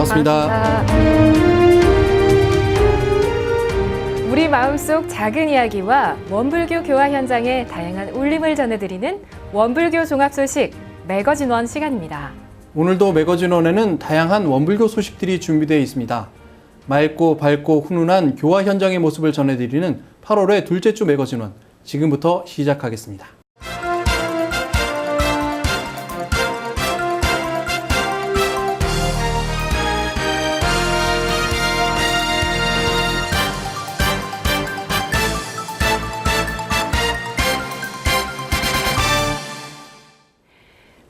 반갑습니다. 우리 마음속 작은 이야기와 원불교 교화 현장의 다양한 울림을 전해드리는 원불교 종합 소식 매거진원 시간입니다. 오늘도 매거진원에는 다양한 원불교 소식들이 준비되어 있습니다. 맑고 밝고 훈훈한 교화 현장의 모습을 전해드리는 8월의 둘째 주 매거진원, 지금부터 시작하겠습니다.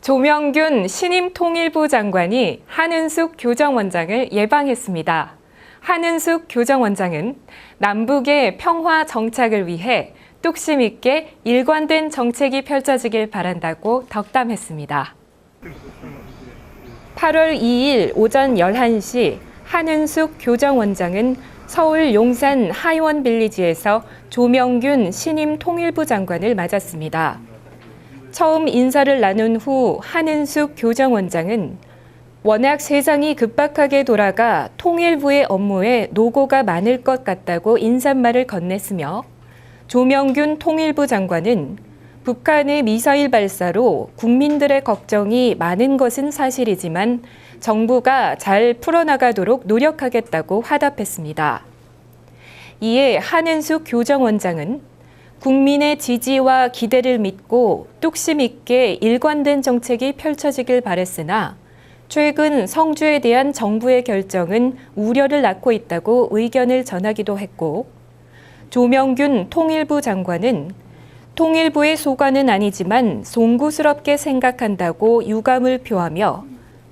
조명균 신임통일부 장관이 한은숙 교정원장을 예방했습니다. 한은숙 교정원장은 남북의 평화 정착을 위해 뚝심 있게 일관된 정책이 펼쳐지길 바란다고 덕담했습니다. 8월 2일 오전 11시 한은숙 교정원장은 서울 용산 하이원 빌리지에서 조명균 신임통일부 장관을 맞았습니다. 처음 인사를 나눈 후 한은숙 교정원장은 워낙 세상이 급박하게 돌아가 통일부의 업무에 노고가 많을 것 같다고 인사말을 건넸으며 조명균 통일부 장관은 북한의 미사일 발사로 국민들의 걱정이 많은 것은 사실이지만 정부가 잘 풀어나가도록 노력하겠다고 화답했습니다. 이에 한은숙 교정원장은 국민의 지지와 기대를 믿고 뚝심 있게 일관된 정책이 펼쳐지길 바랬으나 최근 성주에 대한 정부의 결정은 우려를 낳고 있다고 의견을 전하기도 했고, 조명균 통일부 장관은 통일부의 소관은 아니지만 송구스럽게 생각한다고 유감을 표하며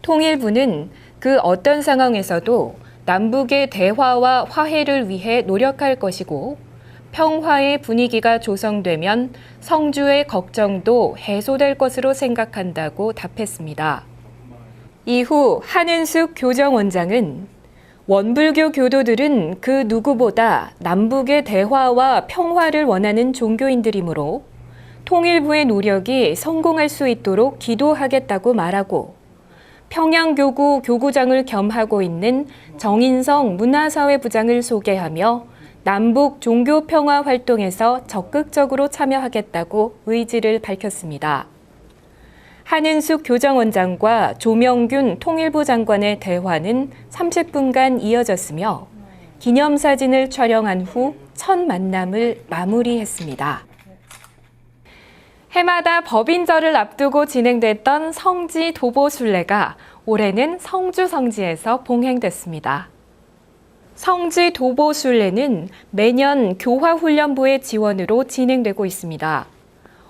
통일부는 그 어떤 상황에서도 남북의 대화와 화해를 위해 노력할 것이고 평화의 분위기가 조성되면 성주의 걱정도 해소될 것으로 생각한다고 답했습니다. 이후 한은숙 교정원장은 원불교 교도들은 그 누구보다 남북의 대화와 평화를 원하는 종교인들이므로 통일부의 노력이 성공할 수 있도록 기도하겠다고 말하고 평양교구 교구장을 겸하고 있는 정인성 문화사회부장을 소개하며 남북 종교평화 활동에서 적극적으로 참여하겠다고 의지를 밝혔습니다. 한은숙 교정원장과 조명균 통일부 장관의 대화는 30분간 이어졌으며 기념사진을 촬영한 후 첫 만남을 마무리했습니다. 해마다 법인절을 앞두고 진행됐던 성지 도보순례가 올해는 성주 성지에서 봉행됐습니다. 성지 도보순례는 매년 교화훈련부의 지원으로 진행되고 있습니다.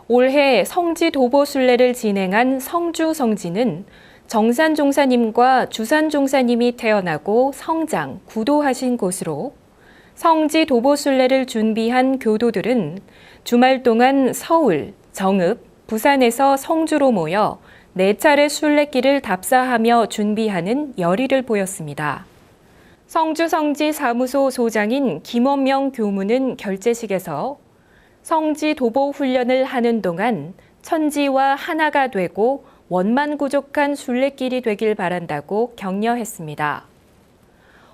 올해 성지 도보순례를 진행한 성주 성지는 정산 종사님과 주산 종사님이 태어나고 성장, 구도하신 곳으로 성지 도보순례를 준비한 교도들은 주말 동안 서울, 정읍, 부산에서 성주로 모여 4차례 순례길을 답사하며 준비하는 열의를 보였습니다. 성주성지 사무소 소장인 김원명 교무는 결제식에서 성지 도보 훈련을 하는 동안 천지와 하나가 되고 원만고족한 순례길이 되길 바란다고 격려했습니다.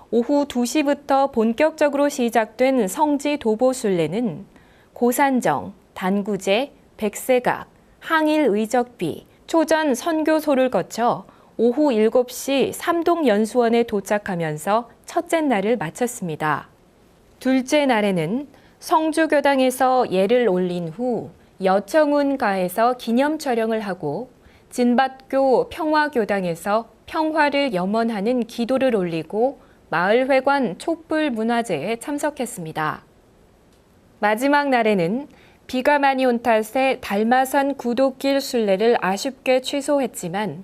오후 2시부터 본격적으로 시작된 성지 도보 순례는 고산정, 단구제, 백세각, 항일 의적비, 초전 선교소를 거쳐 오후 7시 삼동연수원에 도착하면서 첫째 날을 마쳤습니다. 둘째 날에는 성주교당에서 예를 올린 후 여청운가에서 기념 촬영을 하고 진밭교 평화교당에서 평화를 염원하는 기도를 올리고 마을회관 촛불문화제에 참석했습니다. 마지막 날에는 비가 많이 온 탓에 달마산 구도길 순례를 아쉽게 취소했지만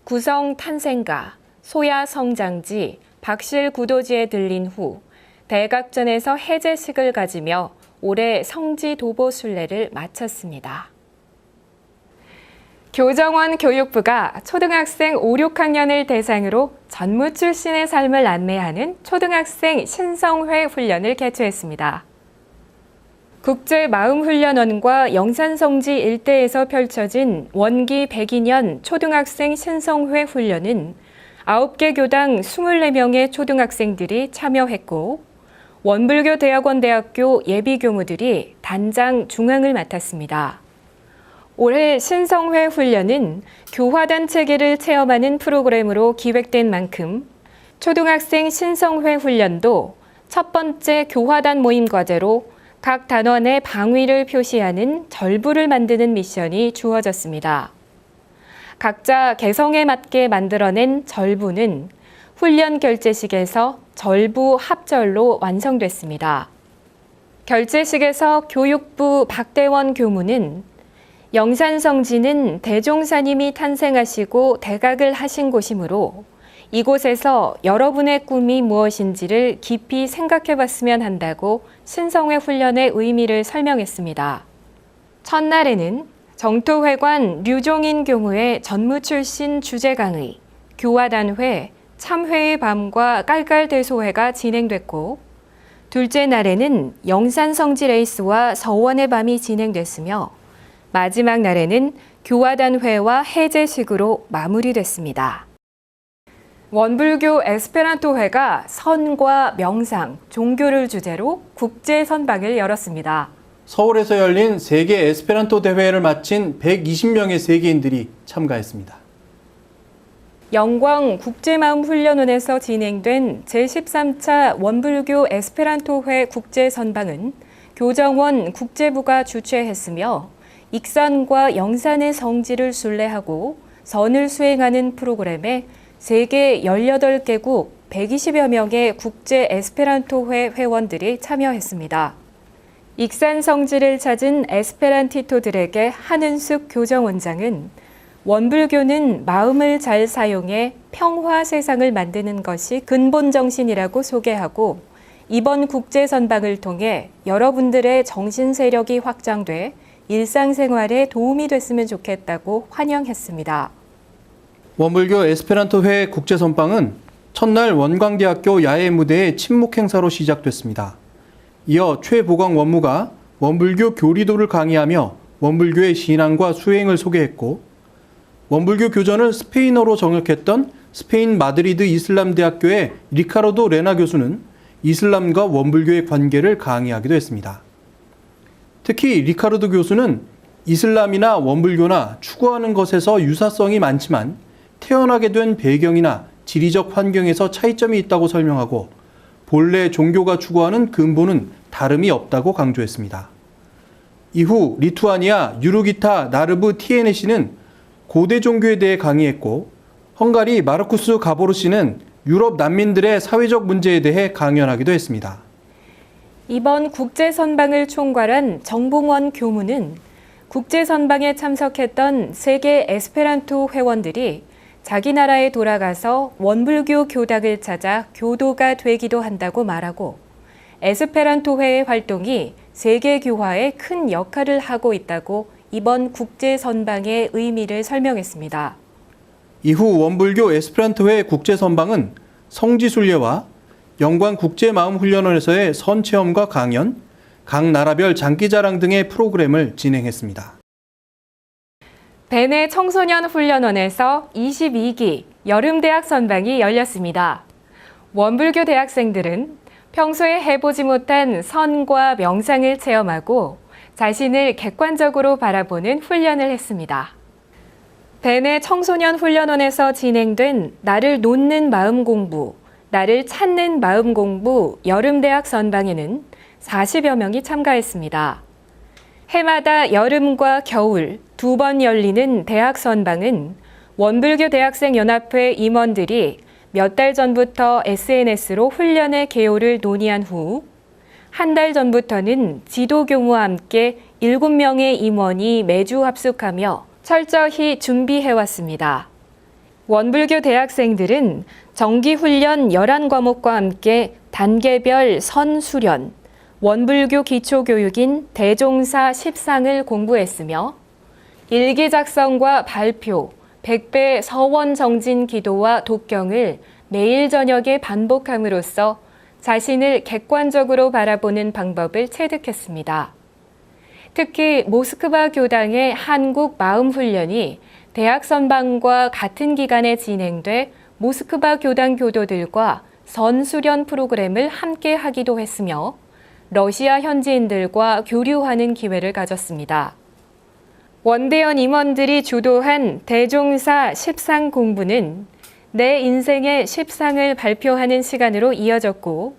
구성 탄생가, 소야 성장지, 박실 구도지에 들린 후 대각전에서 해제식을 가지며 올해 성지 도보 순례를 마쳤습니다. 교정원 교육부가 초등학생 5, 6학년을 대상으로 전무 출신의 삶을 안내하는 초등학생 신성회 훈련을 개최했습니다. 국제마음훈련원과 영산성지 일대에서 펼쳐진 원기 102년 초등학생 신성회 훈련은 9개 교당 24명의 초등학생들이 참여했고 원불교 대학원대학교 예비교무들이 단장 중앙을 맡았습니다. 올해 신성회 훈련은 교화단 체계를 체험하는 프로그램으로 기획된 만큼 초등학생 신성회 훈련도 첫 번째 교화단 모임 과제로 각 단원의 방위를 표시하는 절부를 만드는 미션이 주어졌습니다. 각자 개성에 맞게 만들어낸 절부는 훈련 결제식에서 절부 합절로 완성됐습니다. 결제식에서 교육부 박대원 교무는 영산성지는 대종사님이 탄생하시고 대각을 하신 곳이므로 이곳에서 여러분의 꿈이 무엇인지를 깊이 생각해 봤으면 한다고 신성회 훈련의 의미를 설명했습니다. 첫날에는 정토회관 류종인 교무의 전무 출신 주제 강의, 교화단회, 참회의 밤과 깔깔대소회가 진행됐고 둘째 날에는 영산성지 레이스와 서원의 밤이 진행됐으며 마지막 날에는 교화단회와 해제식으로 마무리됐습니다. 원불교 에스페란토회가 선과 명상, 종교를 주제로 국제 선방을 열었습니다. 서울에서 열린 세계 에스페란토 대회를 마친 120명의 세계인들이 참가했습니다. 영광 국제마음훈련원에서 진행된 제13차 원불교 에스페란토회 국제선방은 교정원 국제부가 주최했으며 익산과 영산의 성지를 순례하고 선을 수행하는 프로그램에 세계 18개국 120여 명의 국제 에스페란토회 회원들이 참여했습니다. 익산 성지를 찾은 에스페란티토들에게 한은숙 교정원장은 원불교는 마음을 잘 사용해 평화 세상을 만드는 것이 근본 정신이라고 소개하고 이번 국제 선방을 통해 여러분들의 정신 세력이 확장돼 일상생활에 도움이 됐으면 좋겠다고 환영했습니다. 원불교 에스페란토회 국제선방은 첫날 원광대학교 야외 무대의 침묵 행사로 시작됐습니다. 이어 최보광 원무가 원불교 교리도를 강의하며 원불교의 신앙과 수행을 소개했고 원불교 교전을 스페인어로 정역했던 스페인 마드리드 이슬람대학교의 리카르도 레나 교수는 이슬람과 원불교의 관계를 강의하기도 했습니다. 특히 리카르도 교수는 이슬람이나 원불교나 추구하는 것에서 유사성이 많지만 태어나게 된 배경이나 지리적 환경에서 차이점이 있다고 설명하고 본래 종교가 추구하는 근본은 다름이 없다고 강조했습니다. 이후 리투아니아 유르기타 나르브 티에네시는 고대 종교에 대해 강의했고 헝가리 마르쿠스 가보르 씨는 유럽 난민들의 사회적 문제에 대해 강연하기도 했습니다. 이번 국제선방을 총괄한 정봉원 교무는 국제선방에 참석했던 세계 에스페란토 회원들이 자기 나라에 돌아가서 원불교 교당을 찾아 교도가 되기도 한다고 말하고 에스페란토회의 활동이 세계 교화에 큰 역할을 하고 있다고 이번 국제 선방의 의미를 설명했습니다. 이후 원불교 에스페란토회 국제 선방은 성지순례와 영광 국제마음훈련원에서의 선체험과 강연, 각 나라별 장기자랑 등의 프로그램을 진행했습니다. 베네 청소년 훈련원에서 22기 여름대학 선방이 열렸습니다. 원불교 대학생들은 평소에 해보지 못한 선과 명상을 체험하고 자신을 객관적으로 바라보는 훈련을 했습니다. 베네 청소년 훈련원에서 진행된 나를 놓는 마음 공부, 나를 찾는 마음 공부 여름대학 선방에는 40여 명이 참가했습니다. 해마다 여름과 겨울 두 번 열리는 대학 선방은 원불교 대학생 연합회 임원들이 몇 달 전부터 SNS로 훈련의 개요를 논의한 후 한 달 전부터는 지도교무와 함께 7명의 임원이 매주 합숙하며 철저히 준비해왔습니다. 원불교 대학생들은 정기훈련 11과목과 함께 단계별 선수련, 원불교 기초교육인 대종사 10상을 공부했으며 일기 작성과 발표, 100배 서원 정진 기도와 독경을 매일 저녁에 반복함으로써 자신을 객관적으로 바라보는 방법을 체득했습니다. 특히 모스크바 교당의 한국 마음훈련이 대학 선방과 같은 기간에 진행돼 모스크바 교단 교도들과 선수련 프로그램을 함께 하기도 했으며 러시아 현지인들과 교류하는 기회를 가졌습니다. 원대현 임원들이 주도한 대종사 십상 공부는 내 인생의 십상을 발표하는 시간으로 이어졌고,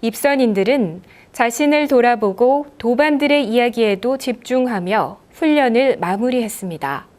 입선인들은 자신을 돌아보고 도반들의 이야기에도 집중하며 훈련을 마무리했습니다.